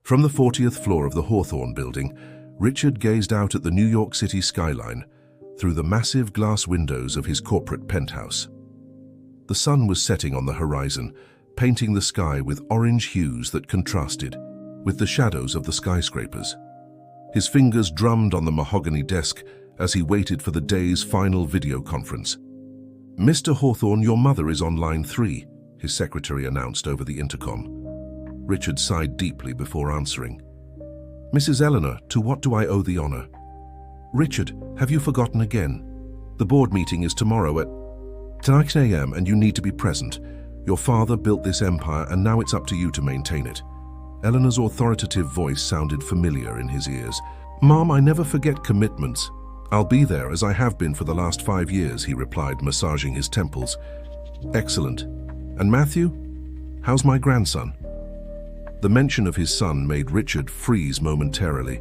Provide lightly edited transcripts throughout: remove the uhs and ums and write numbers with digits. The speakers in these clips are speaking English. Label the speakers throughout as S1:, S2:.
S1: From the 40th floor of the Hawthorne building, Richard gazed out at the New York City skyline through the massive glass windows of his corporate penthouse. The sun was setting on the horizon, painting the sky with orange hues that contrasted with the shadows of the skyscrapers. His fingers drummed on the mahogany desk as he waited for the day's final video conference. "Mr. Hawthorne, your mother is on line 3, his secretary announced over the intercom. Richard sighed deeply before answering. "Mrs. Eleanor, to what do I owe the honor?" "Richard, have you forgotten again? The board meeting is tomorrow at 10 a.m. and you need to be present. Your father built this empire and now it's up to you to maintain it." Eleanor's authoritative voice sounded familiar in his ears. "Mom, I never forget commitments. I'll be there as I have been for the last 5 years," he replied, massaging his temples. "Excellent. And Matthew? How's my grandson?" The mention of his son made Richard freeze momentarily.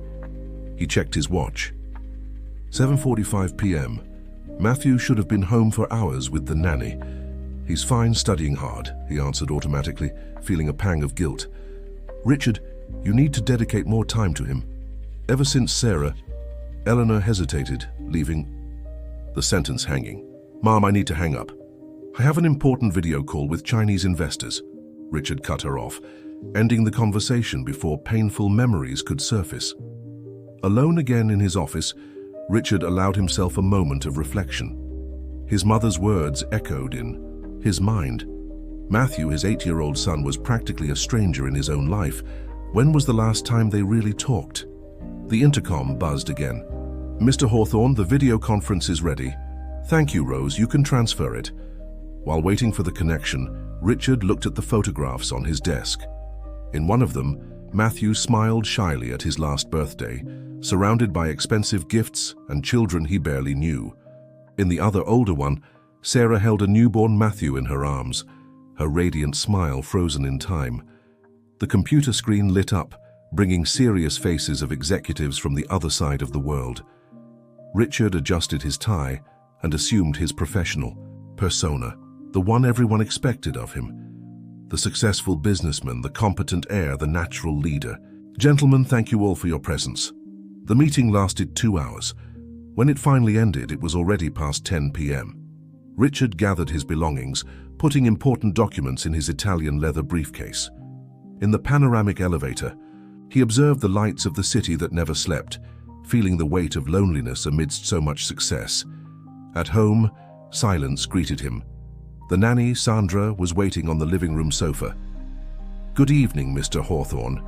S1: He checked his watch. 7:45 p.m. Matthew should have been home for hours with the nanny. "He's fine, studying hard," he answered automatically, feeling a pang of guilt. "Richard, you need to dedicate more time to him. Ever since Sarah..." Eleanor hesitated, leaving the sentence hanging. "Mom, I need to hang up. I have an important video call with Chinese investors." Richard cut her off, ending the conversation before painful memories could surface. Alone again in his office, Richard allowed himself a moment of reflection. His mother's words echoed in his mind. Matthew, his 8-year-old son, was practically a stranger in his own life. When was the last time they really talked? The intercom buzzed again. "Mr. Hawthorne, the video conference is ready." "Thank you, Rose, you can transfer it." While waiting for the connection, Richard looked at the photographs on his desk. In one of them, Matthew smiled shyly at his last birthday, surrounded by expensive gifts and children he barely knew. In the other older one, Sarah held a newborn Matthew in her arms, her radiant smile frozen in time. The computer screen lit up, bringing serious faces of executives from the other side of the world. Richard adjusted his tie and assumed his professional persona, the one everyone expected of him. The successful businessman, the competent heir, the natural leader. "Gentlemen, thank you all for your presence." The meeting lasted 2 hours. When it finally ended, it was already past 10 p.m. Richard gathered his belongings, putting important documents in his Italian leather briefcase. In the panoramic elevator, he observed the lights of the city that never slept, feeling the weight of loneliness amidst so much success. At home, silence greeted him. The nanny, Sandra, was waiting on the living room sofa. "Good evening, Mr. Hawthorne.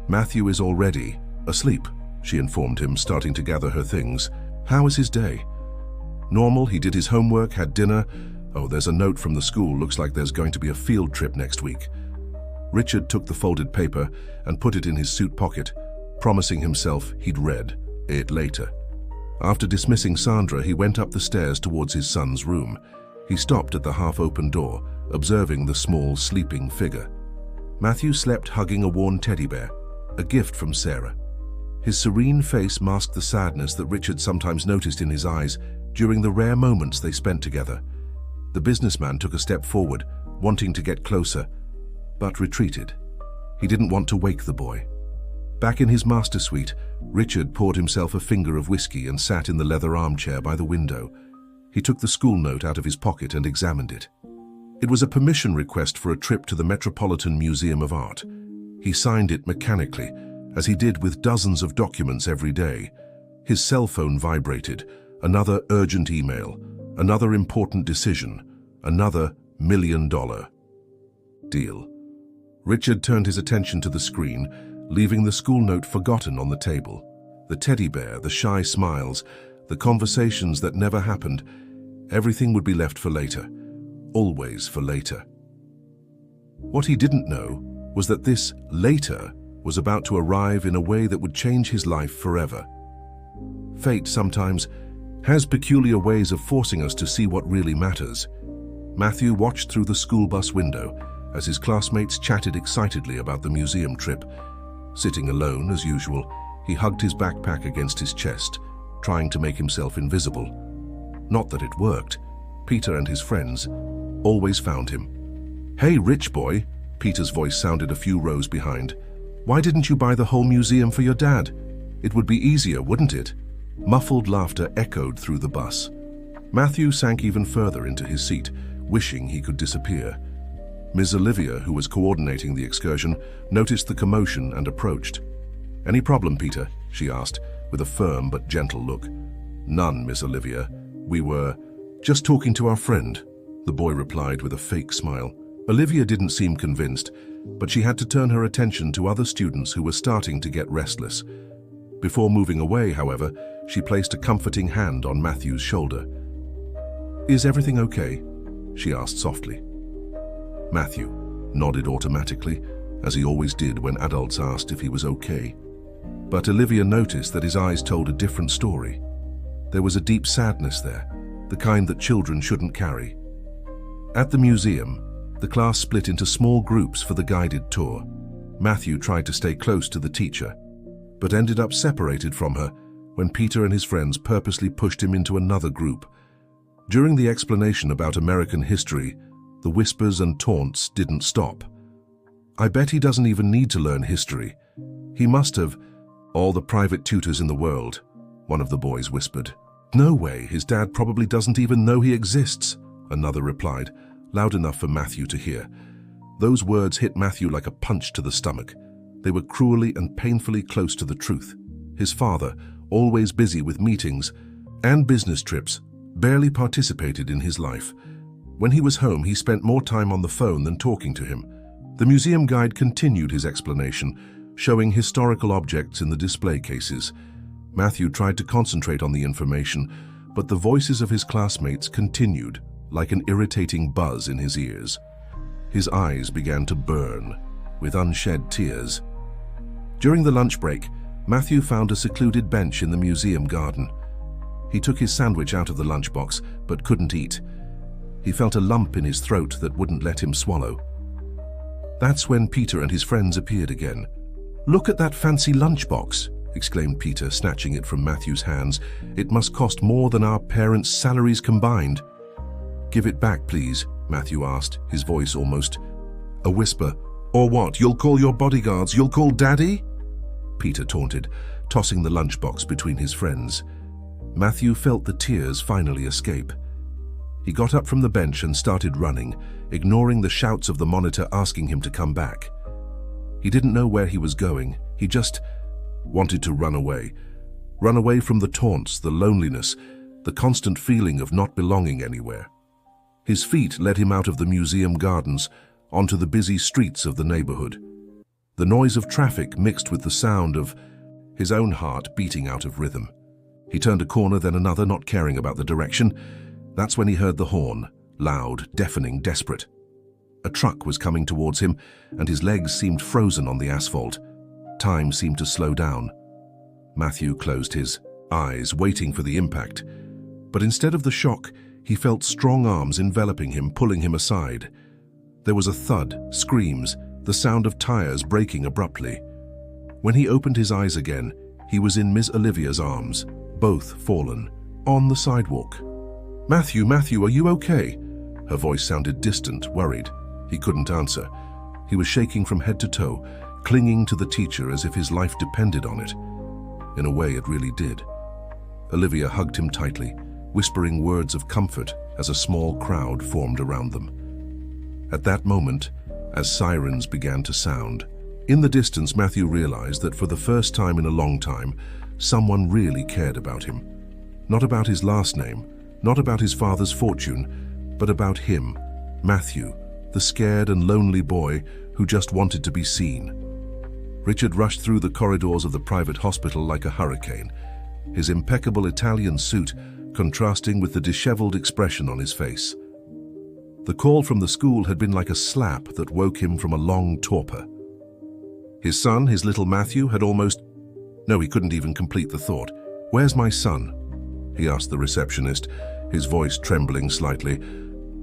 S1: Matthew is already asleep," she informed him, starting to gather her things. "How is his day?" "Normal, he did his homework, had dinner. Oh, there's a note from the school. Looks like there's going to be a field trip next week." Richard took the folded paper and put it in his suit pocket, promising himself he'd read it later. After dismissing Sandra, he went up the stairs towards his son's room. He stopped at the half-open door, observing the small, sleeping figure. Matthew slept hugging a worn teddy bear, a gift from Sarah. His serene face masked the sadness that Richard sometimes noticed in his eyes during the rare moments they spent together. The businessman took a step forward, wanting to get closer, but retreated. He didn't want to wake the boy. Back in his master suite, Richard poured himself a finger of whiskey and sat in the leather armchair by the window. He took the school note out of his pocket and examined it. It was a permission request for a trip to the Metropolitan Museum of Art. He signed it mechanically, as he did with dozens of documents every day. His cell phone vibrated. Another urgent email, another important decision, another $1 million deal. Richard turned his attention to the screen, leaving the school note forgotten on the table. The teddy bear, the shy smiles, the conversations that never happened, everything would be left for later, always for later. What he didn't know was that this later was about to arrive in a way that would change his life forever. Fate sometimes has peculiar ways of forcing us to see what really matters. Matthew watched through the school bus window as his classmates chatted excitedly about the museum trip. Sitting alone, as usual, he hugged his backpack against his chest, trying to make himself invisible. Not that it worked. Peter and his friends always found him. "Hey, rich boy," Peter's voice sounded a few rows behind. Why didn't you buy the whole museum for your dad? It would be easier, wouldn't it? Muffled laughter echoed through the bus. Matthew sank even further into his seat, wishing he could disappear. Ms. Olivia, who was coordinating the excursion, noticed the commotion and approached. "Any problem, Peter?" she asked, with a firm but gentle look. "None, Miss Olivia. We were just talking to our friend," the boy replied with a fake smile. Olivia didn't seem convinced, but she had to turn her attention to other students who were starting to get restless. Before moving away, however, she placed a comforting hand on Matthew's shoulder. "Is everything okay?" she asked softly. Matthew nodded automatically, as he always did when adults asked if he was okay. But Olivia noticed that his eyes told a different story. There was a deep sadness there, the kind that children shouldn't carry. At the museum, the class split into small groups for the guided tour. Matthew tried to stay close to the teacher, but ended up separated from her when Peter and his friends purposely pushed him into another group. During the explanation about American history, the whispers and taunts didn't stop. "I bet he doesn't even need to learn history. He must have all the private tutors in the world," one of the boys whispered. "No way, his dad probably doesn't even know he exists," another replied, loud enough for Matthew to hear. Those words hit Matthew like a punch to the stomach. They were cruelly and painfully close to the truth. His father, always busy with meetings and business trips, barely participated in his life. When he was home, he spent more time on the phone than talking to him. The museum guide continued his explanation, showing historical objects in the display cases. Matthew tried to concentrate on the information, but the voices of his classmates continued, like an irritating buzz in his ears. His eyes began to burn, with unshed tears. During the lunch break, Matthew found a secluded bench in the museum garden. He took his sandwich out of the lunchbox, but couldn't eat. He felt a lump in his throat that wouldn't let him swallow. That's when Peter and his friends appeared again. "Look at that fancy lunchbox," exclaimed Peter, snatching it from Matthew's hands. "It must cost more than our parents' salaries combined." "Give it back, please," Matthew asked, his voice almost a whisper. "Or what, you'll call your bodyguards? You'll call Daddy?" Peter taunted, tossing the lunchbox between his friends. Matthew felt the tears finally escape. He got up from the bench and started running, ignoring the shouts of the monitor asking him to come back. He didn't know where he was going. He just wanted to run away. Run away from the taunts, the loneliness, the constant feeling of not belonging anywhere. His feet led him out of the museum gardens, onto the busy streets of the neighborhood. The noise of traffic mixed with the sound of his own heart beating out of rhythm. He turned a corner, then another, not caring about the direction. That's when he heard the horn, loud, deafening, desperate. A truck was coming towards him, and his legs seemed frozen on the asphalt. Time seemed to slow down. Matthew closed his eyes, waiting for the impact. But instead of the shock, he felt strong arms enveloping him, pulling him aside. There was a thud, screams, the sound of tires braking abruptly. When he opened his eyes again, he was in Miss Olivia's arms, both fallen, on the sidewalk. Matthew, are you okay?" Her voice sounded distant, worried. He couldn't answer. He was shaking from head to toe, clinging to the teacher as if his life depended on it. In a way, it really did. Olivia hugged him tightly, whispering words of comfort as a small crowd formed around them. At that moment, as sirens began to sound, in the distance Matthew realized that for the first time in a long time, someone really cared about him. Not about his last name, not about his father's fortune, but about him, Matthew, the scared and lonely boy who just wanted to be seen. Richard rushed through the corridors of the private hospital like a hurricane, his impeccable Italian suit contrasting with the disheveled expression on his face. The call from the school had been like a slap that woke him from a long torpor. His son, his little Matthew, had almost... No, he couldn't even complete the thought. "Where's my son?" he asked the receptionist, his voice trembling slightly.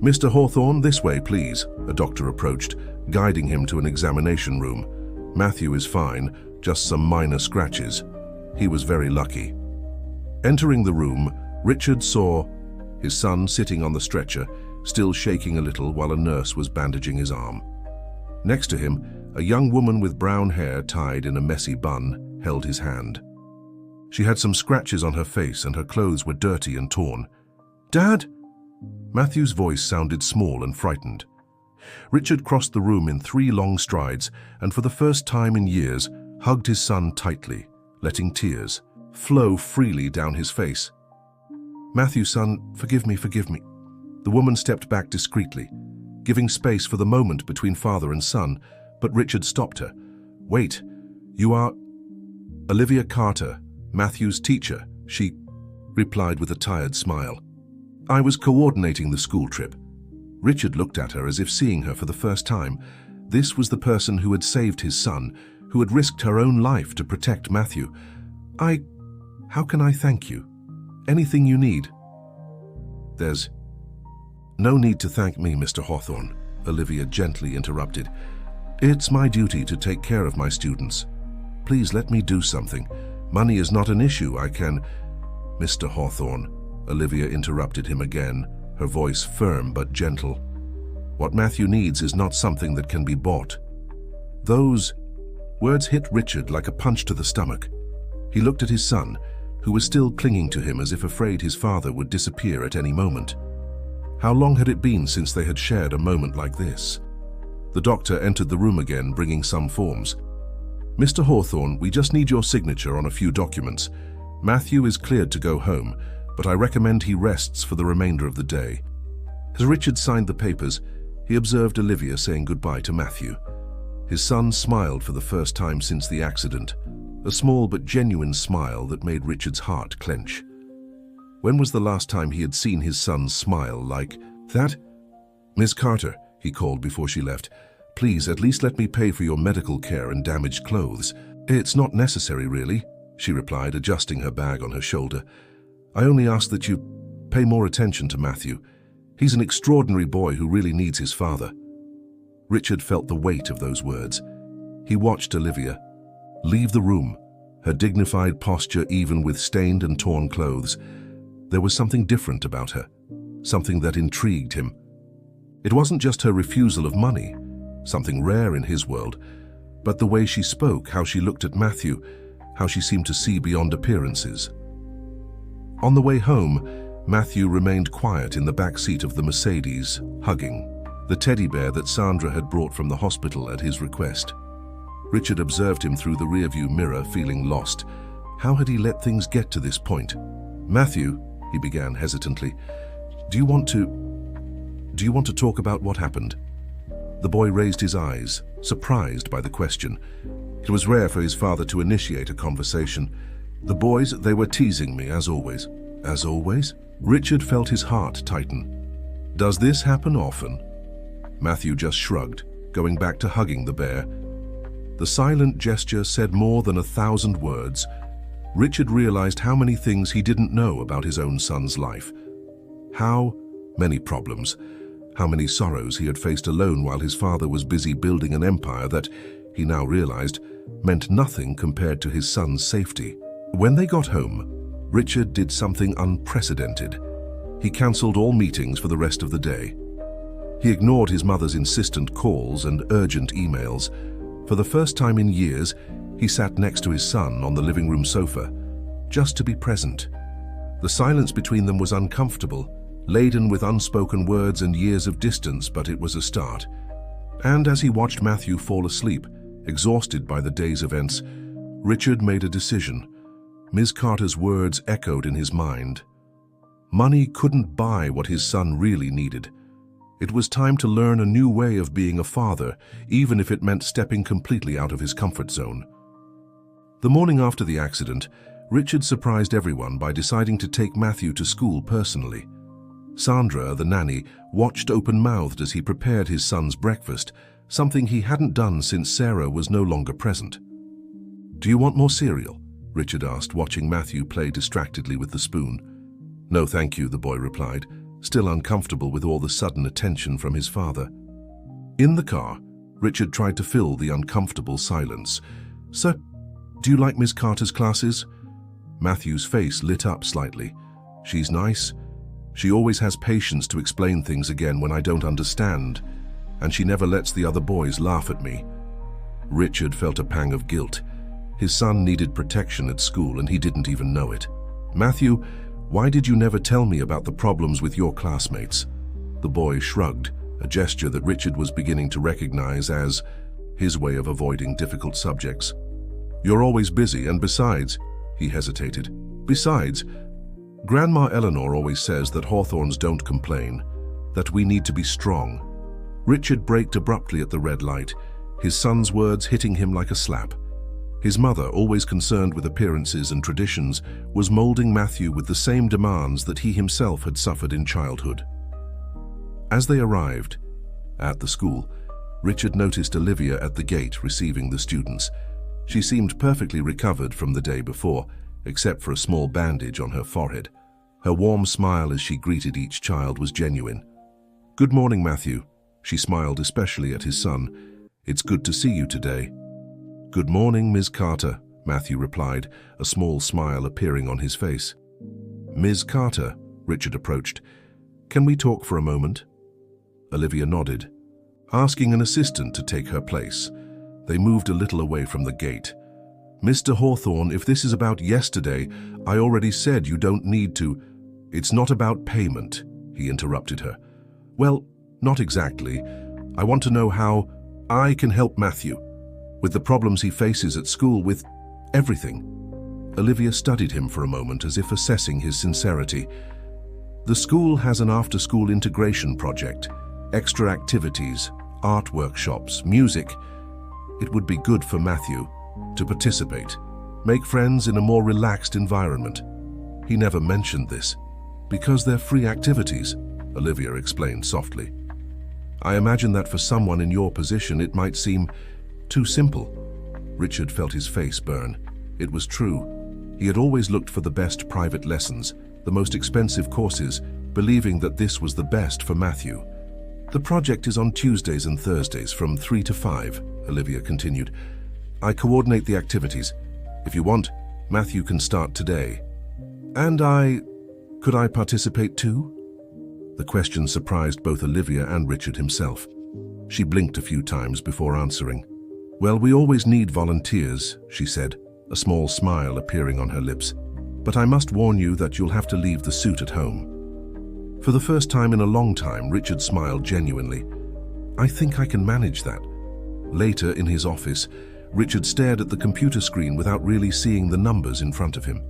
S1: "Mr. Hawthorne, this way, please," a doctor approached, guiding him to an examination room. "Matthew is fine, just some minor scratches." He was very lucky. Entering the room, Richard saw his son sitting on the stretcher, still shaking a little while a nurse was bandaging his arm. Next to him, A young woman with brown hair tied in a messy bun held his hand. She had some scratches on her face and her clothes were dirty and torn. "Dad?" Matthew's voice sounded small and frightened. Richard crossed the room in 3 long strides and for the first time in years hugged his son tightly, letting tears flow freely down his face. "Matthew, son, forgive me, forgive me." The woman stepped back discreetly, giving space for the moment between father and son, but Richard stopped her. "Wait, you are Olivia Carter, Matthew's teacher," she replied with a tired smile. "I was coordinating the school trip." Richard looked at her as if seeing her for the first time. This was the person who had saved his son, who had risked her own life to protect Matthew. How can I thank you? Anything you need?" "There's no need to thank me, Mr. Hawthorne," Olivia gently interrupted. "It's my duty to take care of my students. Please let me do something. Money is not an issue. I can—" "Mr. Hawthorne," Olivia interrupted him again, her voice firm but gentle. "What Matthew needs is not something that can be bought." Those words hit Richard like a punch to the stomach. He looked at his son, who was still clinging to him as if afraid his father would disappear at any moment. How long had it been since they had shared a moment like this? The doctor entered the room again, bringing some forms. "Mr. Hawthorne, we just need your signature on a few documents. Matthew is cleared to go home, but I recommend he rests for the remainder of the day." As Richard signed the papers, he observed Olivia saying goodbye to Matthew. His son smiled for the first time since the accident, a small but genuine smile that made Richard's heart clench. When was the last time he had seen his son smile like that? "Miss Carter," he called before she left, "please at least let me pay for your medical care and damaged clothes." "It's not necessary, really," she replied, adjusting her bag on her shoulder. "I only ask that you pay more attention to Matthew. He's an extraordinary boy who really needs his father." Richard felt the weight of those words. He watched Olivia leave the room, her dignified posture even with stained and torn clothes. There was something different about her, something that intrigued him. It wasn't just her refusal of money, something rare in his world, but the way she spoke, how she looked at Matthew, how she seemed to see beyond appearances. On the way home, Matthew remained quiet in the back seat of the Mercedes, hugging the teddy bear that Sandra had brought from the hospital at his request. Richard observed him through the rearview mirror, feeling lost. How had he let things get to this point? "Matthew," he began hesitantly, do you want to talk about what happened?" The boy raised his eyes, surprised by the question. It was rare for his father to initiate a conversation. "The boys, they were teasing me, as always." "As always?" Richard felt his heart tighten. "Does this happen often?" Matthew just shrugged, going back to hugging the bear. The silent gesture said more than 1,000 words. Richard realized how many things he didn't know about his own son's life. How many problems, how many sorrows he had faced alone while his father was busy building an empire that, he now realized, meant nothing compared to his son's safety. When they got home, Richard did something unprecedented. He cancelled all meetings for the rest of the day. He ignored his mother's insistent calls and urgent emails. For the first time in years, he sat next to his son on the living room sofa, just to be present. The silence between them was uncomfortable, laden with unspoken words and years of distance, but it was a start. And as he watched Matthew fall asleep, exhausted by the day's events, Richard made a decision. Ms. Carter's words echoed in his mind. Money couldn't buy what his son really needed. It was time to learn a new way of being a father, even if it meant stepping completely out of his comfort zone. The morning after the accident, Richard surprised everyone by deciding to take Matthew to school personally. Sandra, the nanny, watched open-mouthed as he prepared his son's breakfast, something he hadn't done since Sarah was no longer present. "Do you want more cereal?" Richard asked, watching Matthew play distractedly with the spoon. "No, thank you," the boy replied, still uncomfortable with all the sudden attention from his father. In the car, Richard tried to fill the uncomfortable silence. "Sir, do you like Miss Carter's classes?" Matthew's face lit up slightly. "She's nice. She always has patience to explain things again when I don't understand, and she never lets the other boys laugh at me." Richard felt a pang of guilt. His son needed protection at school and he didn't even know it. "Matthew, why did you never tell me about the problems with your classmates?" The boy shrugged, a gesture that Richard was beginning to recognize as his way of avoiding difficult subjects. "You're always busy, and besides," he hesitated. "Besides, Grandma Eleanor always says that Hawthorns don't complain, that we need to be strong." Richard braked abruptly at the red light, his son's words hitting him like a slap. His mother, always concerned with appearances and traditions, was molding Matthew with the same demands that he himself had suffered in childhood. As they arrived at the school, Richard noticed Olivia at the gate receiving the students. She seemed perfectly recovered from the day before, except for a small bandage on her forehead. Her warm smile as she greeted each child was genuine. "Good morning, Matthew." She smiled especially at his son. "It's good to see you today." "Good morning, Ms. Carter," Matthew replied, a small smile appearing on his face. "Ms. Carter," Richard approached. "Can we talk for a moment?" Olivia nodded, asking an assistant to take her place. They moved a little away from the gate. "Mr. Hawthorne, if this is about yesterday, I already said you don't need to—" "It's not about payment," he interrupted her. "Well, not exactly. I want to know how I can help Matthew with the problems he faces at school, with everything." Olivia studied him for a moment as if assessing his sincerity. "The school has an after-school integration project, extra activities, art workshops, music. It would be good for Matthew to participate, make friends in a more relaxed environment." He never mentioned this. "Because they're free activities," Olivia explained softly. "I imagine that for someone in your position it might seem too simple." Richard felt his face burn. It was true. He had always looked for the best private lessons, the most expensive courses, believing that this was the best for Matthew. "The project is on Tuesdays and Thursdays from 3 to 5, Olivia continued. "I coordinate the activities. If you want, Matthew can start today." "And could I participate too?" The question surprised both Olivia and Richard himself. She blinked a few times before answering. "Well, we always need volunteers," she said, a small smile appearing on her lips. "But I must warn you that you'll have to leave the suit at home." For the first time in a long time, Richard smiled genuinely. "I think I can manage that." Later, in his office, Richard stared at the computer screen without really seeing the numbers in front of him.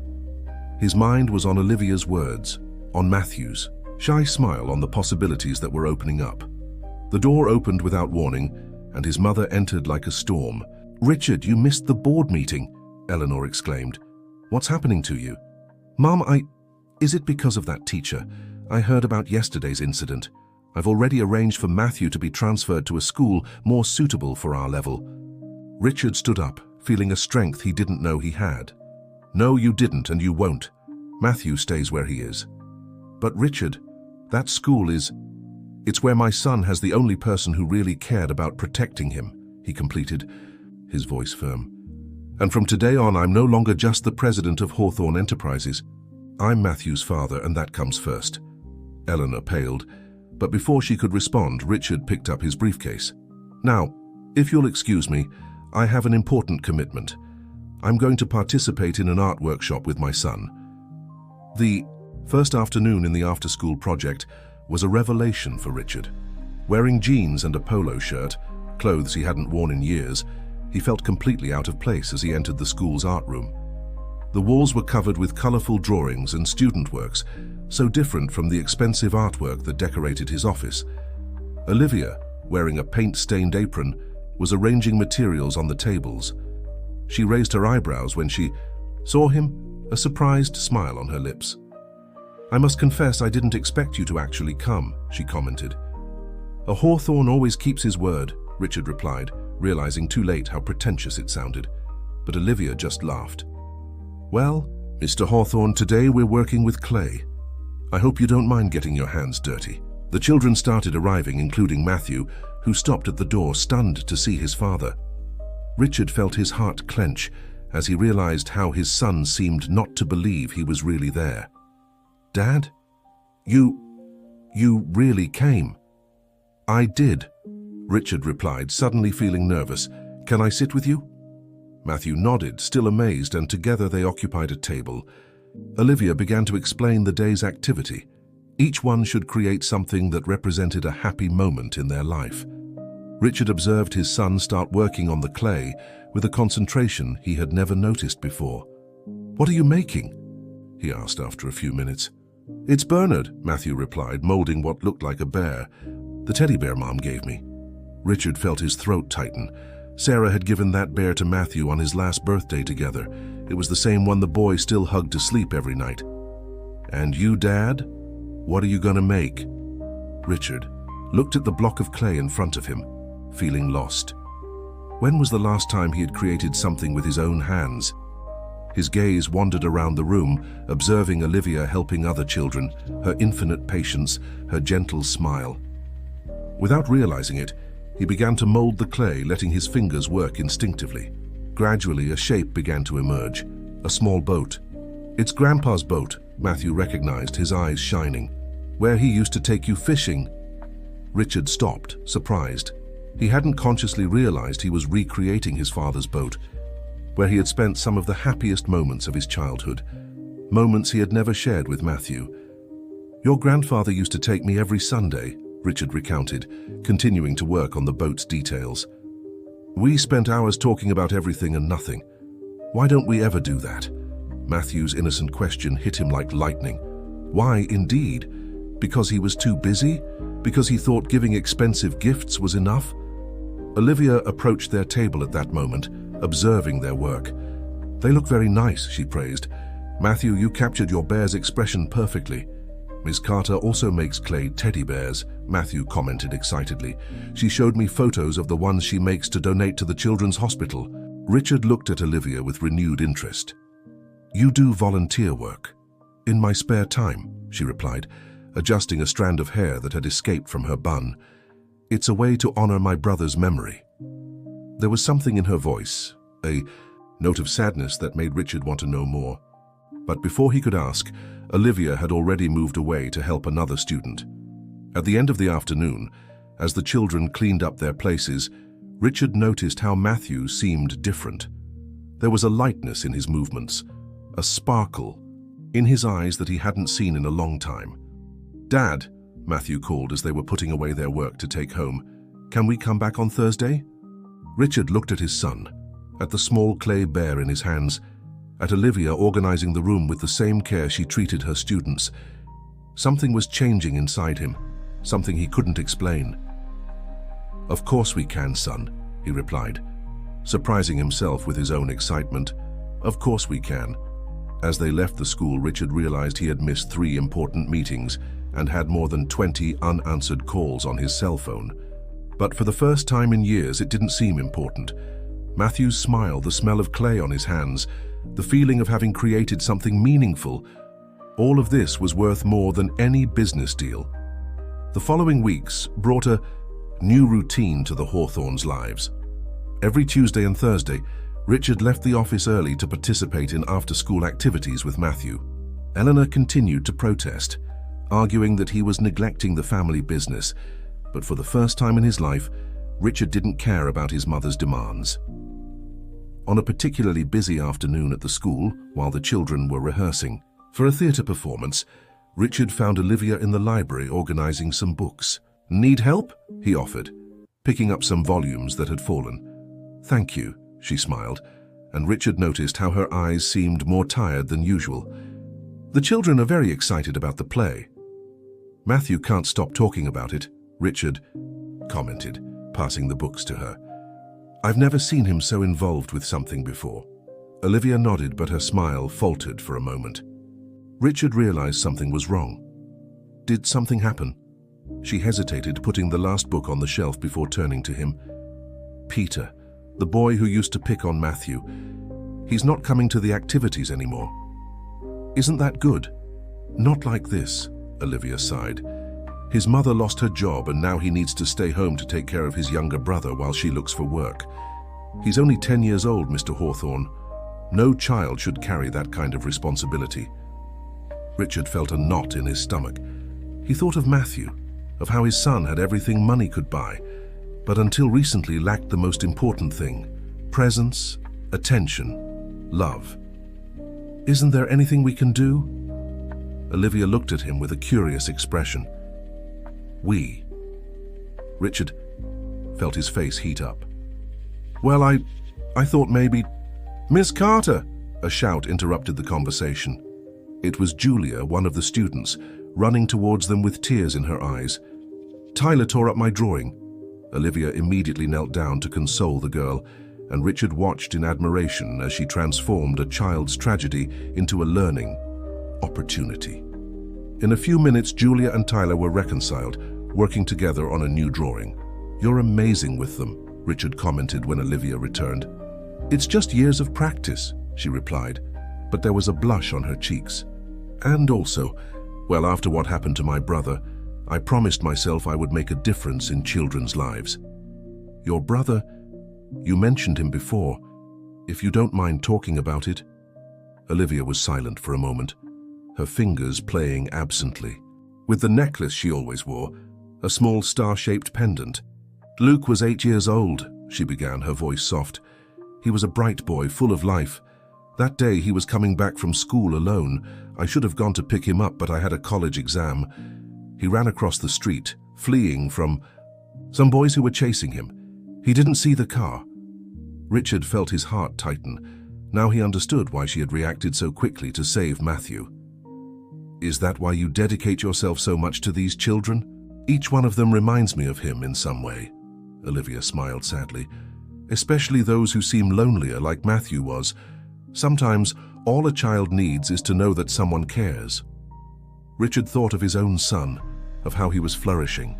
S1: His mind was on Olivia's words, on Matthew's shy smile, on the possibilities that were opening up. The door opened without warning, and his mother entered like a storm. "Richard, you missed the board meeting," Eleanor exclaimed. "What's happening to you?" "Mom, Is it because of that teacher? I heard about yesterday's incident. I've already arranged for Matthew to be transferred to a school more suitable for our level." Richard stood up, feeling a strength he didn't know he had. "No, you didn't, and you won't. Matthew stays where he is." "But Richard, that school it's where my son has the only person who really cared about protecting him," he completed, his voice firm. "And from today on, I'm no longer just the president of Hawthorne Enterprises. I'm Matthew's father, and that comes first." Eleanor paled, but before she could respond, Richard picked up his briefcase. "Now, if you'll excuse me, I have an important commitment. I'm going to participate in an art workshop with my son." The first afternoon in the after-school project was a revelation for Richard. Wearing jeans and a polo shirt, clothes he hadn't worn in years, he felt completely out of place as he entered the school's art room. The walls were covered with colorful drawings and student works, so different from the expensive artwork that decorated his office. Olivia, wearing a paint-stained apron, was arranging materials on the tables. She raised her eyebrows when she saw him, a surprised smile on her lips. "I must confess I didn't expect you to actually come," she commented. "A Hawthorne always keeps his word," Richard replied, realizing too late how pretentious it sounded. But Olivia just laughed. "Well, Mr. Hawthorne, today we're working with clay. I hope you don't mind getting your hands dirty." The children started arriving, including Matthew, who stopped at the door, stunned to see his father. Richard felt his heart clench as he realized how his son seemed not to believe he was really there. "Dad? You really came?" "I did," Richard replied, suddenly feeling nervous. Can I sit with you? Matthew nodded, still amazed, and together they occupied a table. Olivia began to explain the day's activity. Each one should create something that represented a happy moment in their life. Richard observed his son start working on the clay with a concentration he had never noticed before. "What are you making?" he asked after a few minutes. "It's Bernard," Matthew replied, molding what looked like a bear. "The teddy bear Mom gave me." Richard felt his throat tighten. Sarah had given that bear to Matthew on his last birthday together. It was the same one the boy still hugged to sleep every night. "And you, Dad? What are you gonna make?" Richard looked at the block of clay in front of him, feeling lost. When was the last time he had created something with his own hands? His gaze wandered around the room, observing Olivia helping other children, her infinite patience, her gentle smile. Without realizing it, he began to mold the clay, letting his fingers work instinctively. Gradually, a shape began to emerge, a small boat. "It's Grandpa's boat," Matthew recognized, his eyes shining. "Where he used to take you fishing." Richard stopped, surprised. He hadn't consciously realized he was recreating his father's boat, where he had spent some of the happiest moments of his childhood, moments he had never shared with Matthew. "Your grandfather used to take me every Sunday," Richard recounted, continuing to work on the boat's details. "We spent hours talking about everything and nothing. Why don't we ever do that?" Matthew's innocent question hit him like lightning. Why, indeed? Because he was too busy? Because he thought giving expensive gifts was enough? Olivia approached their table at that moment, observing their work. "They look very nice," she praised. "Matthew, you captured your bear's expression perfectly." "Miss Carter also makes clay teddy bears," Matthew commented excitedly. "She showed me photos of the ones she makes to donate to the children's hospital." Richard looked at Olivia with renewed interest. "You do volunteer work?" "In my spare time," she replied, adjusting a strand of hair that had escaped from her bun. "It's a way to honor my brother's memory." There was something in her voice, a note of sadness that made Richard want to know more. But before he could ask, Olivia had already moved away to help another student. At the end of the afternoon, as the children cleaned up their places, Richard noticed how Matthew seemed different. There was a lightness in his movements, a sparkle in his eyes that he hadn't seen in a long time. "Dad," Matthew called as they were putting away their work to take home, "can we come back on Thursday?" Richard looked at his son, at the small clay bear in his hands, at Olivia organizing the room with the same care she treated her students. Something was changing inside him, something he couldn't explain. "Of course we can, son," he replied, surprising himself with his own excitement. "Of course we can." As they left the school, Richard realized he had missed 3 important meetings and had more than 20 unanswered calls on his cell phone. But for the first time in years, it didn't seem important. Matthew's smile, the smell of clay on his hands, the feeling of having created something meaningful, all of this was worth more than any business deal. The following weeks brought a new routine to the Hawthorns' lives. Every Tuesday and Thursday, Richard left the office early to participate in after-school activities with Matthew. Eleanor continued to protest, arguing that he was neglecting the family business, but for the first time in his life, Richard didn't care about his mother's demands. On a particularly busy afternoon at the school, while the children were rehearsing for a theatre performance, Richard found Olivia in the library organizing some books. "Need help?" he offered, picking up some volumes that had fallen. "Thank you," she smiled, and Richard noticed how her eyes seemed more tired than usual. "The children are very excited about the play." "Matthew can't stop talking about it," Richard commented, passing the books to her. "I've never seen him so involved with something before." Olivia nodded, but her smile faltered for a moment. Richard realized something was wrong. Did something happen? She hesitated, putting the last book on the shelf before turning to him. "Peter, the boy who used to pick on Matthew, he's not coming to the activities anymore." "Isn't that good?" "Not like this," Olivia sighed. "His mother lost her job and now he needs to stay home to take care of his younger brother while she looks for work. He's only 10 years old, Mr. Hawthorne. No child should carry that kind of responsibility." Richard felt a knot in his stomach. He thought of Matthew, of how his son had everything money could buy, but until recently lacked the most important thing, Presence, attention, love. Isn't there anything we can do? Olivia looked at him with a curious expression. We. Richard felt his face heat up. Well, I thought maybe... Miss Carter! A shout interrupted the conversation. It was Julia, one of the students, running towards them with tears in her eyes. Tyler tore up my drawing. Olivia immediately knelt down to console the girl, and Richard watched in admiration as she transformed a child's tragedy into a learning opportunity. In a few minutes, Julia and Tyler were reconciled, working together on a new drawing. You're amazing with them, Richard commented when Olivia returned. It's just years of practice, she replied, but there was a blush on her cheeks. And also, well, after what happened to my brother, I promised myself I would make a difference in children's lives. Your brother, you mentioned him before. If you don't mind talking about it. Olivia was silent for a moment, her fingers playing absently. With the necklace she always wore, a small star-shaped pendant. Luke was 8 years old, she began, her voice soft. He was a bright boy, full of life. That day he was coming back from school alone. I should have gone to pick him up, but I had a college exam. He ran across the street, fleeing from some boys who were chasing him. He didn't see the car. Richard felt his heart tighten. Now he understood why she had reacted so quickly to save Matthew. Is that why you dedicate yourself so much to these children? Each one of them reminds me of him in some way. Olivia smiled sadly. Especially those who seem lonelier, like Matthew was. Sometimes all a child needs is to know that someone cares. Richard thought of his own son, of how he was flourishing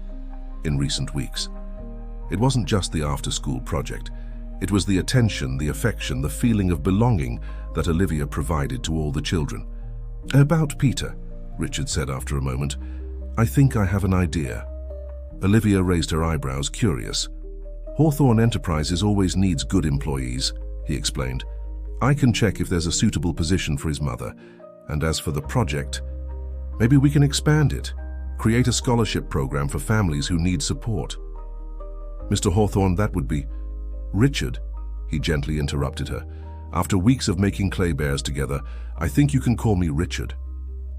S1: in recent weeks. It wasn't just the after-school project. It was the attention, the affection, the feeling of belonging that Olivia provided to all the children. About Peter, Richard said after a moment, I think I have an idea. Olivia raised her eyebrows, curious. Hawthorne Enterprises always needs good employees, he explained. I can check if there's a suitable position for his mother. And as for the project, maybe we can expand it, create a scholarship program for families who need support. Mr. Hawthorne, that would be... Richard, he gently interrupted her. After weeks of making clay bears together, I think you can call me Richard.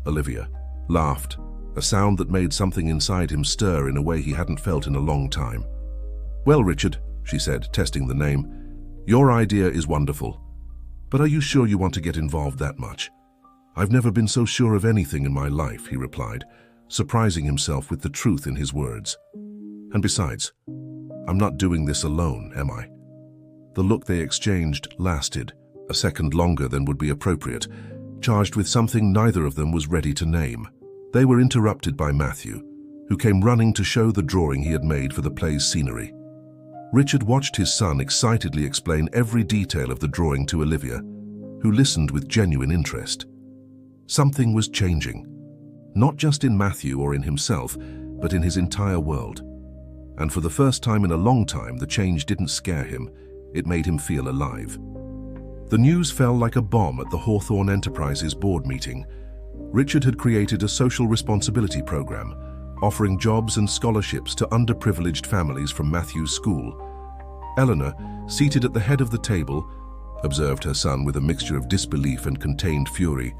S1: Olivia laughed, a sound that made something inside him stir in a way he hadn't felt in a long time. Well, Richard, she said, testing the name, your idea is wonderful. But are you sure you want to get involved that much? I've never been so sure of anything in my life, he replied, surprising himself with the truth in his words. And besides, I'm not doing this alone, am I? The look they exchanged lasted, a second longer than would be appropriate, charged with something neither of them was ready to name. They were interrupted by Matthew, who came running to show the drawing he had made for the play's scenery. Richard watched his son excitedly explain every detail of the drawing to Olivia, who listened with genuine interest. Something was changing, not just in Matthew or in himself, but in his entire world. And for the first time in a long time, the change didn't scare him, it made him feel alive. The news fell like a bomb at the Hawthorne Enterprises board meeting. Richard had created a social responsibility program, offering jobs and scholarships to underprivileged families from Matthew's school. Eleanor, seated at the head of the table, observed her son with a mixture of disbelief and contained fury.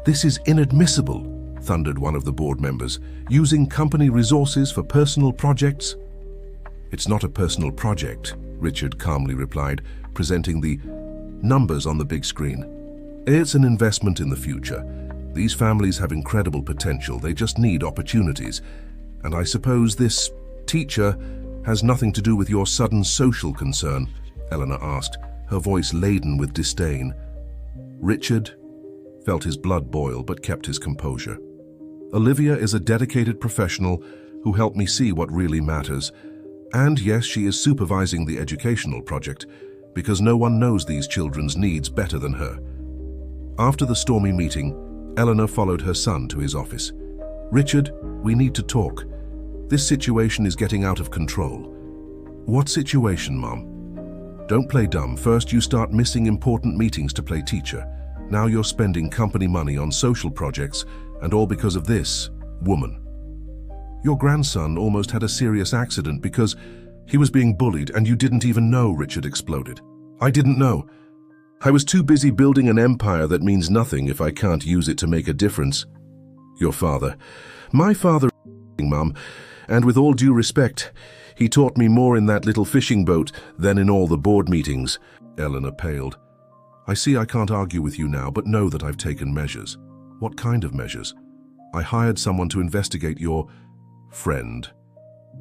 S1: This is inadmissible, thundered one of the board members. Using company resources for personal projects? It's not a personal project, Richard calmly replied, presenting the numbers on the big screen. It's an investment in the future. These families have incredible potential, they just need opportunities. And I suppose this teacher has nothing to do with your sudden social concern, Eleanor asked, her voice laden with disdain. Richard felt his blood boil but kept his composure. Olivia is a dedicated professional who helped me see what really matters. And yes, she is supervising the educational project because no one knows these children's needs better than her. After the stormy meeting, Eleanor followed her son to his office. Richard, we need to talk. This situation is getting out of control. What situation, Mom? Don't play dumb. First you start missing important meetings to play teacher. Now you're spending company money on social projects, and all because of this woman. Your grandson almost had a serious accident because he was being bullied and you didn't even know, Richard exploded. I didn't know. I was too busy building an empire that means nothing if I can't use it to make a difference. Your father. My father, Mum, and with all due respect, he taught me more in that little fishing boat than in all the board meetings. Eleanor paled. I see I can't argue with you now, but know that I've taken measures. What kind of measures? I hired someone to investigate your friend.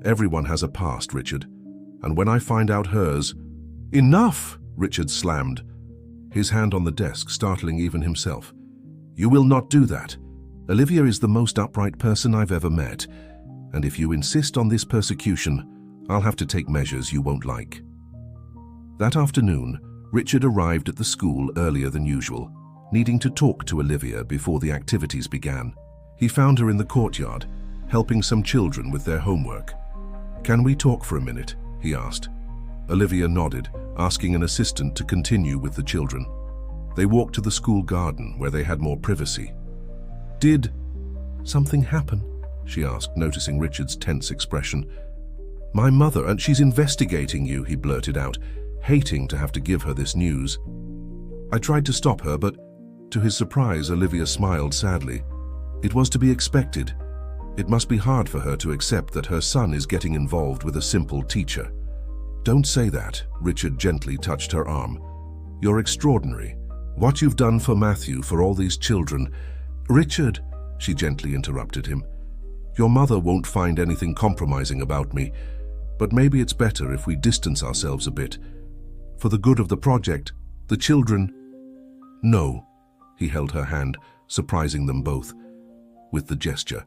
S1: Everyone has a past, Richard. And when I find out hers... Enough! Richard slammed, his hand on the desk, startling even himself. You will not do that. Olivia is the most upright person I've ever met. And if you insist on this persecution, I'll have to take measures you won't like. That afternoon, Richard arrived at the school earlier than usual, needing to talk to Olivia before the activities began. He found her in the courtyard, helping some children with their homework. Can we talk for a minute? He asked. Olivia nodded, asking an assistant to continue with the children. They walked to the school garden, where they had more privacy. Did something happen? She asked, noticing Richard's tense expression. My mother, and she's investigating you, he blurted out, hating to have to give her this news. I tried to stop her, but to his surprise, Olivia smiled sadly. It was to be expected. It must be hard for her to accept that her son is getting involved with a simple teacher. Don't say that, Richard gently touched her arm. You're extraordinary. What you've done for Matthew, for all these children. Richard, she gently interrupted him. Your mother won't find anything compromising about me, but maybe it's better if we distance ourselves a bit. For the good of the project, the children... No, he held her hand, surprising them both, with the gesture.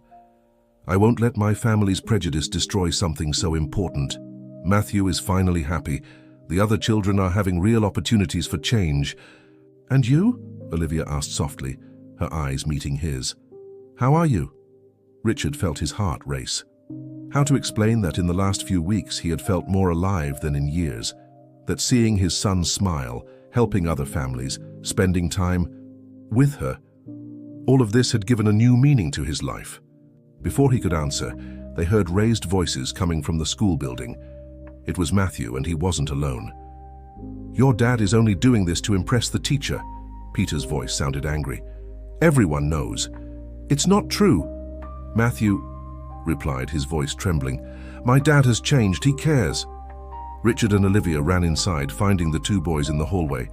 S1: I won't let my family's prejudice destroy something so important. Matthew is finally happy. The other children are having real opportunities for change. And you? Olivia asked softly, her eyes meeting his. How are you? Richard felt his heart race. How to explain that in the last few weeks he had felt more alive than in years, that seeing his son smile, helping other families, spending time with her, all of this had given a new meaning to his life. Before he could answer, they heard raised voices coming from the school building. It was Matthew, and he wasn't alone. Your dad is only doing this to impress the teacher. Peter's voice sounded angry. Everyone knows. It's not true. Matthew replied, his voice trembling. My dad has changed. He cares. Richard and Olivia ran inside, finding the two boys in the hallway.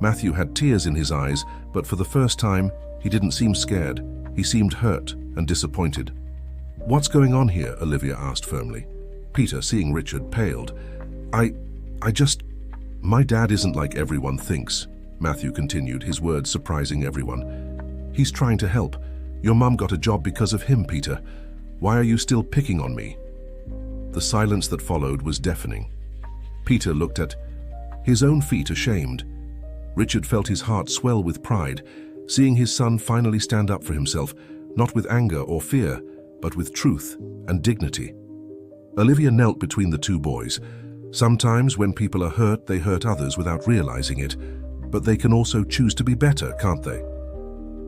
S1: Matthew had tears in his eyes, but for the first time, he didn't seem scared. He seemed hurt and disappointed. What's going on here? Olivia asked firmly. Peter, seeing Richard, paled. My dad isn't like everyone thinks, Matthew continued, his words surprising everyone. He's trying to help. Your mum got a job because of him, Peter. Why are you still picking on me? The silence that followed was deafening. Peter looked at his own feet, ashamed. Richard felt his heart swell with pride, seeing his son finally stand up for himself, not with anger or fear, but with truth and dignity. Olivia knelt between the two boys. Sometimes when people are hurt, they hurt others without realizing it, but they can also choose to be better, can't they?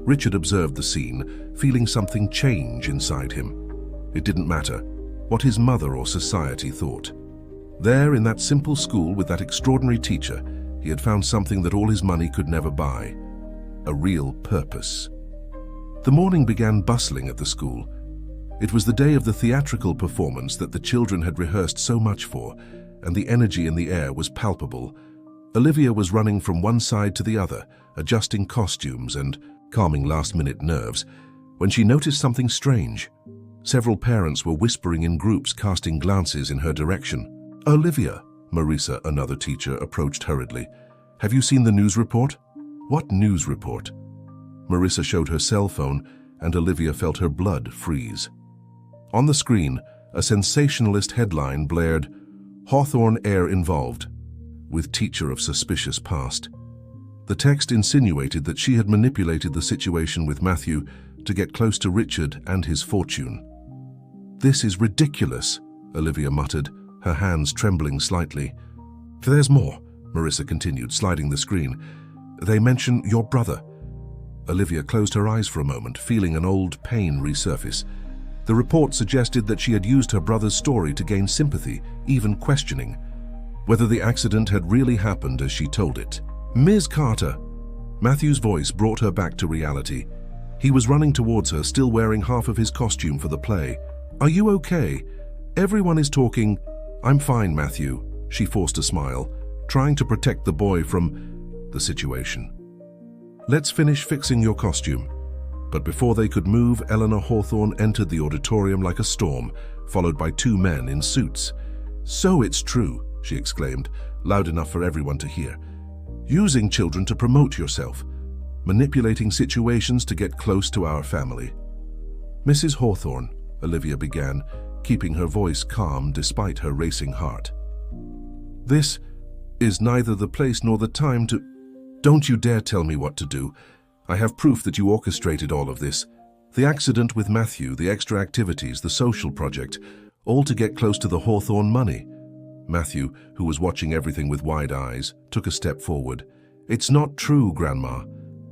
S1: Richard observed the scene, feeling something change inside him. It didn't matter what his mother or society thought. There, in that simple school with that extraordinary teacher, he had found something that all his money could never buy. A real purpose. The morning began bustling at the school. It was the day of the theatrical performance that the children had rehearsed so much for, and the energy in the air was palpable. Olivia was running from one side to the other, adjusting costumes and calming last-minute nerves, when she noticed something strange. Several parents were whispering in groups, casting glances in her direction. Olivia, Marisa, another teacher, approached hurriedly. Have you seen the news report? What news report? Marisa showed her cell phone, and Olivia felt her blood freeze. On the screen, a sensationalist headline blared, Hawthorne heir involved, with teacher of suspicious past. The text insinuated that she had manipulated the situation with Matthew to get close to Richard and his fortune. This is ridiculous, Olivia muttered, her hands trembling slightly. There's more, Marisa continued, sliding the screen. They mention your brother. Olivia closed her eyes for a moment, feeling an old pain resurface. The report suggested that she had used her brother's story to gain sympathy, even questioning. whether the accident had really happened as she told it. "Ms. Carter!" Matthew's voice brought her back to reality. He was running towards her, still wearing half of his costume for the play. "Are you okay? Everyone is talking." "I'm fine, Matthew." She forced a smile, trying to protect the boy from the situation. "Let's finish fixing your costume." But before they could move, Eleanor Hawthorne entered the auditorium like a storm, followed by two men in suits. "So it's true," she exclaimed, loud enough for everyone to hear. "Using children to promote yourself, manipulating situations to get close to our family." "Mrs. Hawthorne," Olivia began, keeping her voice calm despite her racing heart. "This is neither the place nor the time to—" "Don't you dare tell me what to do. I have proof that you orchestrated all of this. The accident with Matthew, the extra activities, the social project, all to get close to the Hawthorne money." Matthew, who was watching everything with wide eyes, took a step forward. "It's not true, Grandma.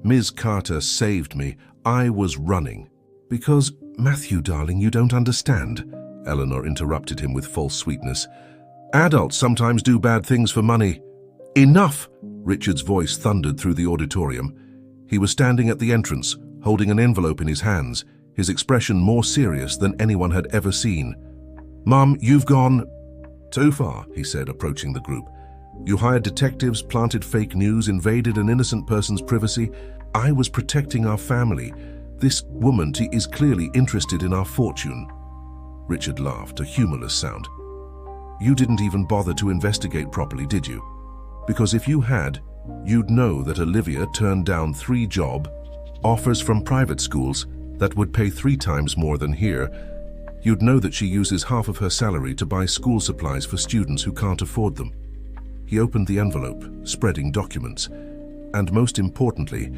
S1: Ms. Carter saved me. I was running." "Because, Matthew, darling, you don't understand," Eleanor interrupted him with false sweetness. "Adults sometimes do bad things for money." "Enough!" Richard's voice thundered through the auditorium. He was standing at the entrance, holding an envelope in his hands, his expression more serious than anyone had ever seen. "Mom, you've gone too far," he said, approaching the group. "You hired detectives, planted fake news, invaded an innocent person's privacy. I was protecting our family. This woman is clearly interested in our fortune." Richard laughed, a humorless sound. "You didn't even bother to investigate properly, did you? Because if you had, you'd know that Olivia turned down 3 job offers from private schools that would pay 3 times more than here. You'd know that she uses half of her salary to buy school supplies for students who can't afford them." He opened the envelope, spreading documents. "And most importantly,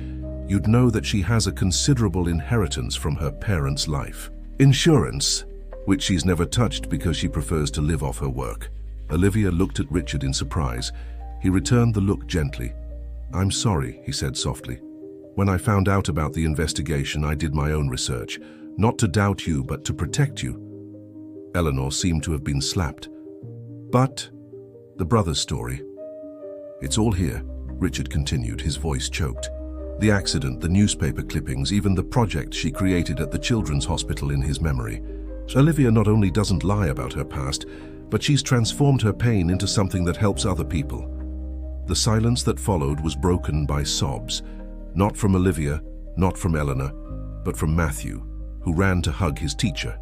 S1: you'd know that she has a considerable inheritance from her parents' life. Insurance, which she's never touched because she prefers to live off her work." Olivia looked at Richard in surprise. He returned the look gently. "I'm sorry," he said softly. "When I found out about the investigation, I did my own research, not to doubt you, but to protect you." Eleanor seemed to have been slapped. "But the brother's story—" "It's all here," Richard continued, his voice choked. "The accident, the newspaper clippings, even the project she created at the children's hospital in his memory. Olivia not only doesn't lie about her past, but she's transformed her pain into something that helps other people." The silence that followed was broken by sobs, not from Olivia, not from Eleanor, but from Matthew, who ran to hug his teacher.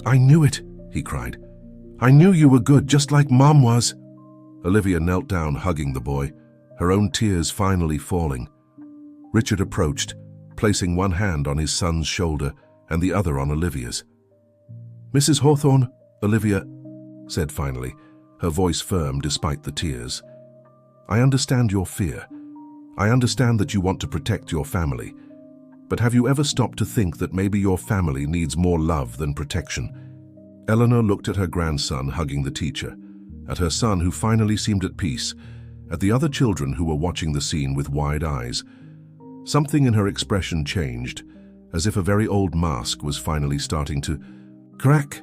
S1: "I knew it," he cried. "I knew you were good, just like Mom was." Olivia knelt down, hugging the boy, her own tears finally falling. Richard approached, placing one hand on his son's shoulder and the other on Olivia's. "Mrs. Hawthorne," Olivia said finally, her voice firm despite the tears. "I understand your fear. I understand that you want to protect your family. But have you ever stopped to think that maybe your family needs more love than protection?" Eleanor looked at her grandson hugging the teacher, at her son who finally seemed at peace, at the other children who were watching the scene with wide eyes. Something in her expression changed, as if a very old mask was finally starting to crack.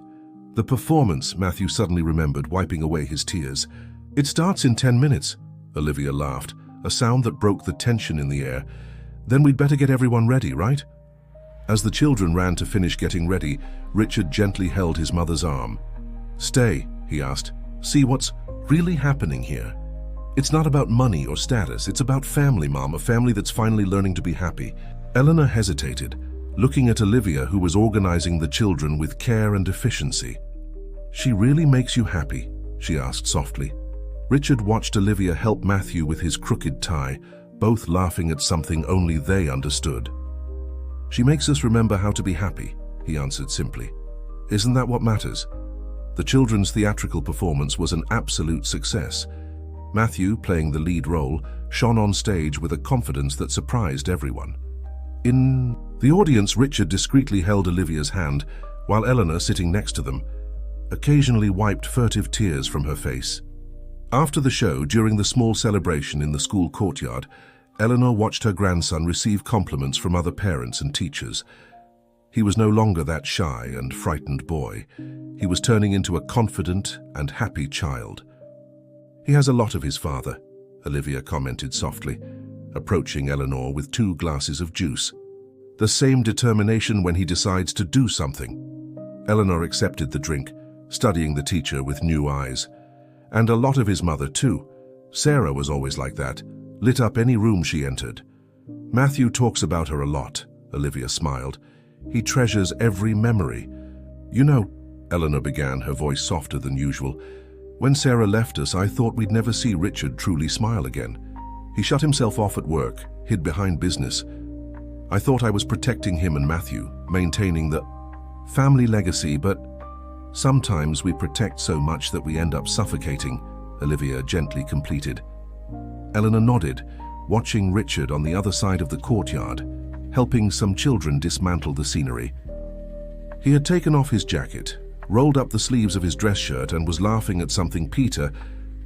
S1: "The performance," Matthew suddenly remembered, wiping away his tears. "It starts in 10 minutes. Olivia laughed, a sound that broke the tension in the air. "Then we'd better get everyone ready, right?" As the children ran to finish getting ready, Richard gently held his mother's arm. "Stay," he asked. "See what's really happening here. It's not about money or status, it's about family, Mom, a family that's finally learning to be happy." Eleanor hesitated, looking at Olivia, who was organizing the children with care and efficiency. "She really makes you happy?" she asked softly. Richard watched Olivia help Matthew with his crooked tie, both laughing at something only they understood. "She makes us remember how to be happy," he answered simply. "Isn't that what matters?" The children's theatrical performance was an absolute success. Matthew, playing the lead role, shone on stage with a confidence that surprised everyone. In the audience, Richard discreetly held Olivia's hand, while Eleanor, sitting next to them, occasionally wiped furtive tears from her face. After the show, during the small celebration in the school courtyard, Eleanor watched her grandson receive compliments from other parents and teachers. He was no longer that shy and frightened boy. He was turning into a confident and happy child. He has a lot of his father, Olivia commented softly, approaching Eleanor with 2 glasses of juice. The same determination when he decides to do something. Eleanor accepted the drink, studying the teacher with new eyes. And a lot of his mother too. Sarah was always like that, lit up any room she entered. Matthew talks about her a lot, Olivia smiled. He treasures every memory. You know, Eleanor began, her voice softer than usual, when Sarah left us, I thought we'd never see Richard truly smile again. He shut himself off at work, hid behind business. I thought I was protecting him and Matthew, maintaining the family legacy, but sometimes we protect so much that we end up suffocating, Olivia gently completed. Eleanor nodded, watching Richard on the other side of the courtyard, helping some children dismantle the scenery. He had taken off his jacket, rolled up the sleeves of his dress shirt and was laughing at something Peter,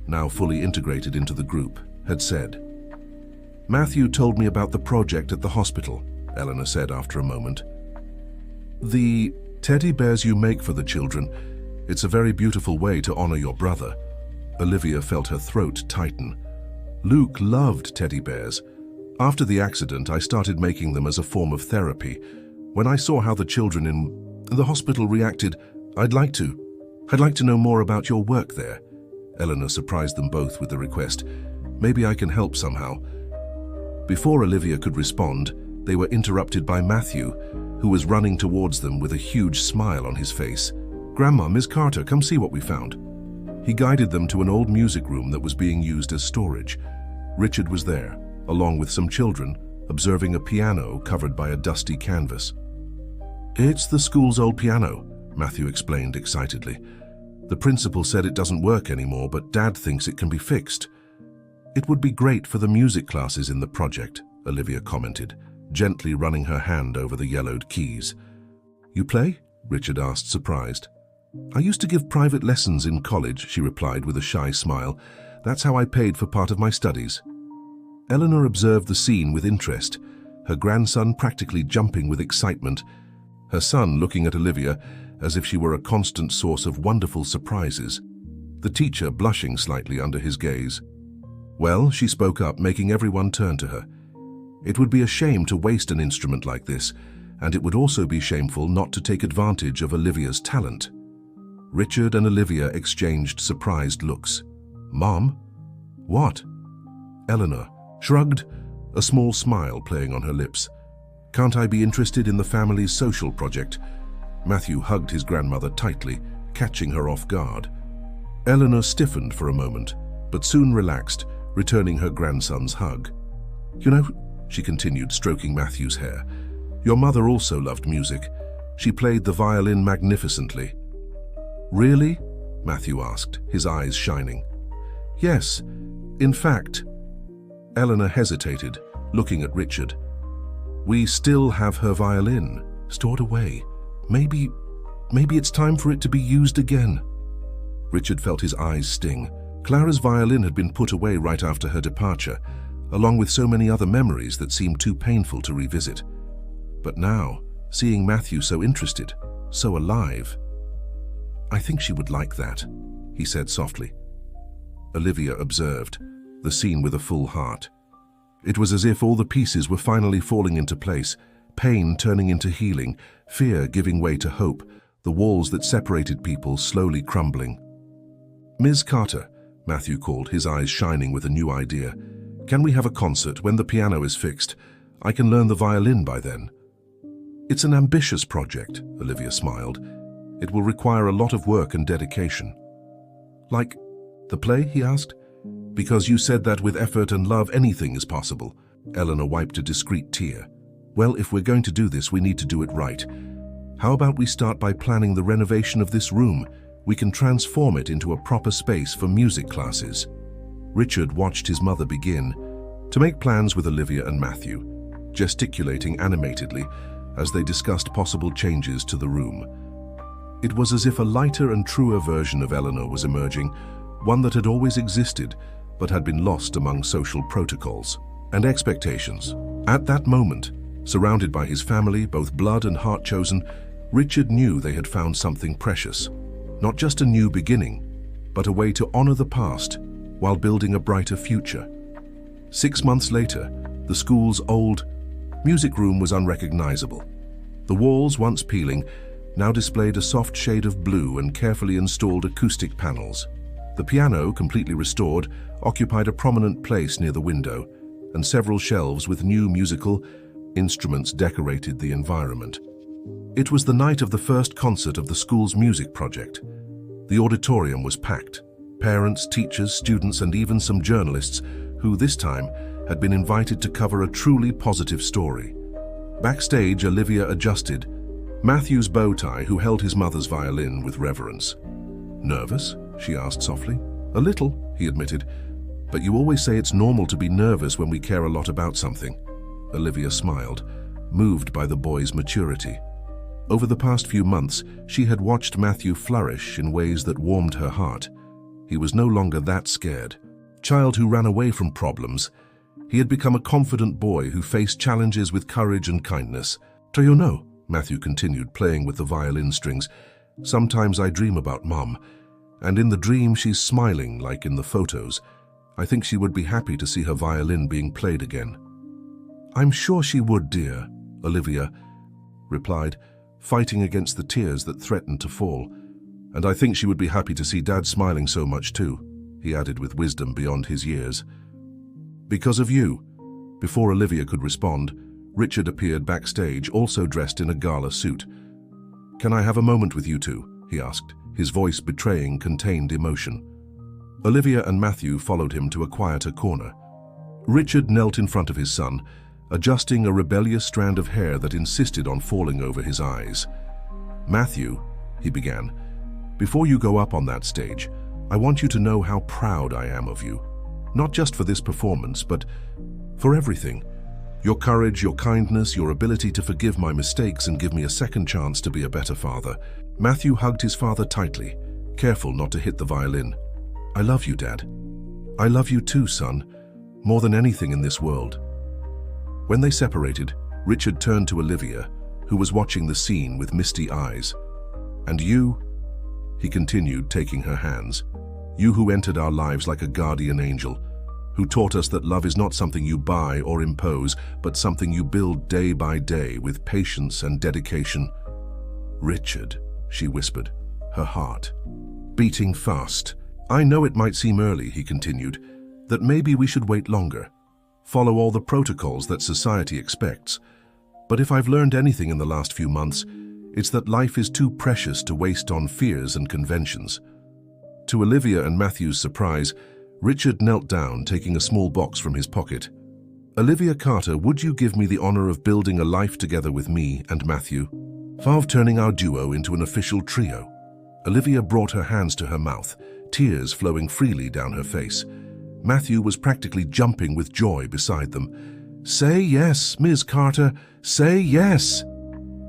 S1: now fully integrated into the group, had said. Matthew told me about the project at the hospital, Eleanor said after a moment. The teddy bears you make for the children, it's a very beautiful way to honor your brother. Olivia felt her throat tighten. Luke loved teddy bears. After the accident, I started making them as a form of therapy. When I saw how the children in the hospital reacted, I'd like to know more about your work there. Eleanor surprised them both with the request. Maybe I can help somehow. Before Olivia could respond, they were interrupted by Matthew, who was running towards them with a huge smile on his face. Grandma, Miss Carter, come see what we found. He guided them to an old music room that was being used as storage. Richard was there, along with some children, observing a piano covered by a dusty canvas. It's the school's old piano, Matthew explained excitedly. The principal said it doesn't work anymore, but Dad thinks it can be fixed. It would be great for the music classes in the project, Olivia commented, gently running her hand over the yellowed keys. You play? Richard asked, surprised. I used to give private lessons in college, she replied with a shy smile. That's how I paid for part of my studies. Eleanor observed the scene with interest, her grandson practically jumping with excitement, her son looking at Olivia as if she were a constant source of wonderful surprises, the teacher blushing slightly under his gaze. Well, she spoke up, making everyone turn to her. It would be a shame to waste an instrument like this, and it would also be shameful not to take advantage of Olivia's talent. Richard and Olivia exchanged surprised looks. Mom? What? Eleanor shrugged, a small smile playing on her lips. Can't I be interested in the family's social project? Matthew hugged his grandmother tightly, catching her off guard. Eleanor stiffened for a moment, but soon relaxed, returning her grandson's hug. You know, she continued, stroking Matthew's hair, your mother also loved music. She played the violin magnificently. Really? Matthew asked, his eyes shining. Yes, in fact. Eleanor hesitated, looking at Richard. We still have her violin, stored away. Maybe it's time for it to be used again. Richard felt his eyes sting. Clara's violin had been put away right after her departure, along with so many other memories that seemed too painful to revisit. But now, seeing Matthew so interested, so alive, I think she would like that, he said softly. Olivia observed, the scene with a full heart. It was as if all the pieces were finally falling into place, pain turning into healing, fear giving way to hope, the walls that separated people slowly crumbling. Ms. Carter, Matthew called, his eyes shining with a new idea. Can we have a concert when the piano is fixed? I can learn the violin by then. It's an ambitious project, Olivia smiled. It will require a lot of work and dedication. Like the play, he asked? Because you said that with effort and love anything is possible. Eleanor wiped a discreet tear. Well, if we're going to do this, we need to do it right. How about we start by planning the renovation of this room? We can transform it into a proper space for music classes. Richard watched his mother begin to make plans with Olivia and Matthew, gesticulating animatedly as they discussed possible changes to the room. It was as if a lighter and truer version of Eleanor was emerging, one that had always existed but had been lost among social protocols and expectations. At that moment, surrounded by his family, both blood and heart-chosen, Richard knew they had found something precious. Not just a new beginning, but a way to honor the past, while building a brighter future. 6 months later, the school's old music room was unrecognizable. The walls, once peeling, now displayed a soft shade of blue and carefully installed acoustic panels. The piano, completely restored, occupied a prominent place near the window, and several shelves with new musical instruments decorated the environment. It was the night of the first concert of the school's music project. The auditorium was packed. Parents, teachers, students, and even some journalists who, this time, had been invited to cover a truly positive story. Backstage, Olivia adjusted Matthew's bow tie, who held his mother's violin with reverence. "Nervous?" she asked softly. "A little," he admitted. "But you always say it's normal to be nervous when we care a lot about something." Olivia smiled, moved by the boy's maturity. Over the past few months, she had watched Matthew flourish in ways that warmed her heart. He was no longer that scared child who ran away from problems. He had become a confident boy who faced challenges with courage and kindness. "Do you know," Matthew continued, playing with the violin strings, "sometimes I dream about Mom, and in the dream she's smiling like in the photos. I think she would be happy to see her violin being played again." "I'm sure she would, dear," Olivia replied, fighting against the tears that threatened to fall. "And I think she would be happy to see Dad smiling so much too," he added with wisdom beyond his years. "Because of you." Before Olivia could respond, Richard appeared backstage, also dressed in a gala suit. "Can I have a moment with you two?" he asked, his voice betraying contained emotion. Olivia and Matthew followed him to a quieter corner. Richard knelt in front of his son, adjusting a rebellious strand of hair that insisted on falling over his eyes. "Matthew," he began, "before you go up on that stage, I want you to know how proud I am of you. Not just for this performance, but for everything. Your courage, your kindness, your ability to forgive my mistakes and give me a second chance to be a better father." Matthew hugged his father tightly, careful not to hit the violin. "I love you, Dad. I love you too, son, more than anything in this world." When they separated, Richard turned to Olivia, who was watching the scene with misty eyes. "And you," he continued, taking her hands, "you who entered our lives like a guardian angel, who taught us that love is not something you buy or impose, but something you build day by day with patience and dedication." "Richard," she whispered, her heart beating fast. "I know it might seem early," he continued, "that maybe we should wait longer, follow all the protocols that society expects. But if I've learned anything in the last few months, it's that life is too precious to waste on fears and conventions." To Olivia and Matthew's surprise, Richard knelt down, taking a small box from his pocket. "Olivia Carter, would you give me the honor of building a life together with me and Matthew, of turning our duo into an official trio?" Olivia brought her hands to her mouth, tears flowing freely down her face. Matthew was practically jumping with joy beside them. "Say yes, Ms. Carter, say yes!"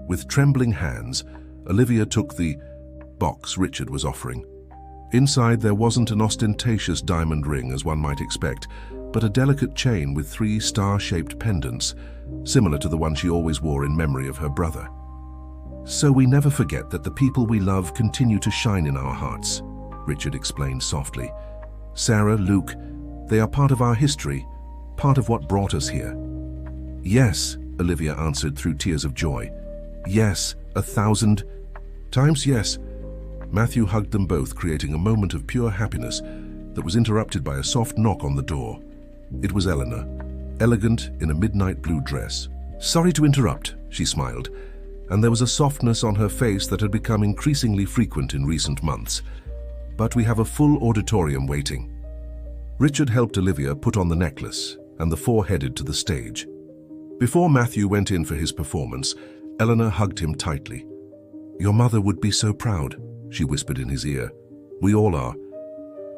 S1: With trembling hands, Olivia took the box Richard was offering. Inside there wasn't an ostentatious diamond ring as one might expect, but a delicate chain with 3 star-shaped pendants, similar to the one she always wore in memory of her brother. "So we never forget that the people we love continue to shine in our hearts," Richard explained softly. "Sarah, Luke, they are part of our history, part of what brought us here." "Yes," Olivia answered through tears of joy. "Yes, 1,000 times yes." Matthew hugged them both, creating a moment of pure happiness that was interrupted by a soft knock on the door. It was Eleanor, elegant in a midnight blue dress. "Sorry to interrupt," she smiled, and there was a softness on her face that had become increasingly frequent in recent months. "But we have a full auditorium waiting." Richard helped Olivia put on the necklace, and the four headed to the stage. Before Matthew went in for his performance, Eleanor hugged him tightly. "Your mother would be so proud," she whispered in his ear. "We all are."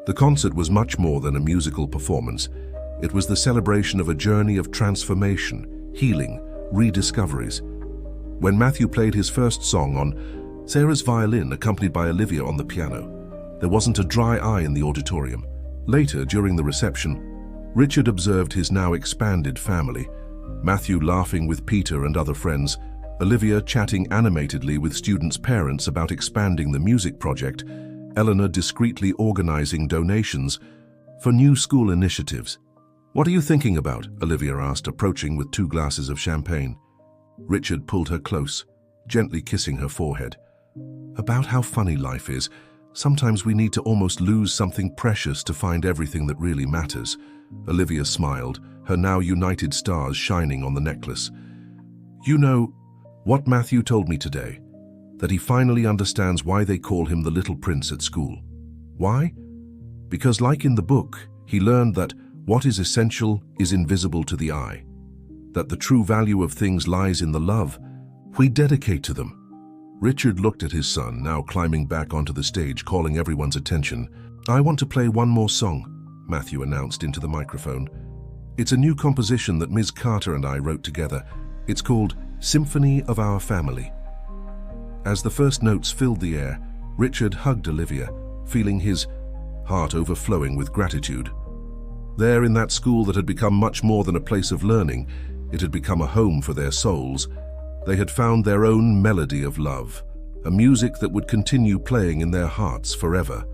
S1: The concert was much more than a musical performance. It was the celebration of a journey of transformation, healing, rediscoveries. When Matthew played his first song on Sarah's violin, accompanied by Olivia on the piano, there wasn't a dry eye in the auditorium. Later, during the reception, Richard observed his now expanded family, Matthew laughing with Peter and other friends, Olivia chatting animatedly with students' parents about expanding the music project, Eleanor discreetly organizing donations, for new school initiatives. What are you thinking about? Olivia asked, approaching with 2 glasses of champagne. Richard pulled her close, gently kissing her forehead. About how funny life is. Sometimes we need to almost lose something precious to find everything that really matters. Olivia smiled, her now united stars shining on the necklace. You know what Matthew told me today? That he finally understands why they call him the Little Prince at school. Why? Because like in the book, he learned that what is essential is invisible to the eye. That the true value of things lies in the love we dedicate to them. Richard looked at his son, now climbing back onto the stage, calling everyone's attention. I want to play one more song, Matthew announced into the microphone. It's a new composition that Ms. Carter and I wrote together. It's called Symphony of Our Family. As the first notes filled the air, Richard hugged Olivia, feeling his heart overflowing with gratitude. There in that school that had become much more than a place of learning, it had become a home for their souls. They had found their own melody of love, a music that would continue playing in their hearts forever.